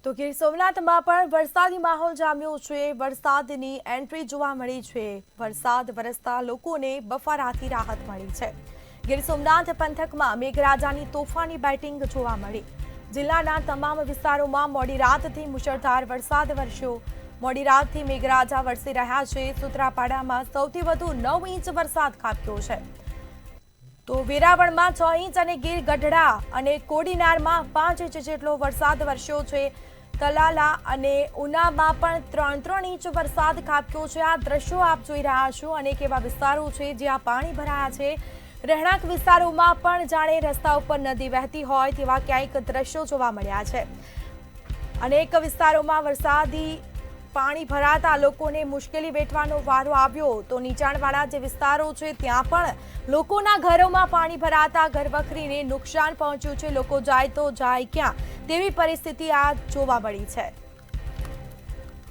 તો ગીર સોમનાથમાં પણ વરસાદી માહોલ જામ્યો છે। વરસાદની એન્ટ્રી જોવા મળી છે। વરસાદ વરસતા લોકોને બફારાથી રાહત મળી છે। ગીર સોમનાથ પંથકમાં મેઘરાજાની તોફાની બેટિંગ જોવા મળી। જિલ્લાના તમામ વિસ્તારોમાં મોડી રાતથી મુશળધાર વરસાદ વરસ્યો। મોડી રાતથી મેઘરાજા વરસી રહ્યા છે। સૂત્રાપાડામાં સૌથી વધુ 9 ઇંચ વરસાદ ખાબક્યો છે। તો વેરાવળમાં 6 ઇંચ અને ગીર ગઢડા અને કોડીનારમાં 5 ઇંચ જેટલો વરસાદ વરસ્યો છે। તલાલા અને ઉનામાં પણ 3-3 ઇંચ વરસાદ ખાબક્યો છે। આ દ્રશ્યો આપ જોઈ રહ્યા છો। અનેક એવા વિસ્તારો છે જ્યાં પાણી ભરાયા છે। રહેણાંક વિસ્તારોમાં પણ જાણે રસ્તા ઉપર નદી વહેતી હોય તેવા ક્યાંક દ્રશ્યો જોવા મળ્યા છે। અનેક વિસ્તારોમાં વરસાદી પાણી ભરાતા લોકોને મુશ્કેલી વેઠવાનો વારો આવ્યો। તો નીચાણવાળા જે વિસ્તારો છે ત્યાં પણ લોકોના ઘરોમાં પાણી ભરાતા ઘરવખરીને નુકસાન પહોંચ્યું છે। લોકો જાય તો જાય ક્યાં તેવી પરિસ્થિતિ આ જોવા મળી છે।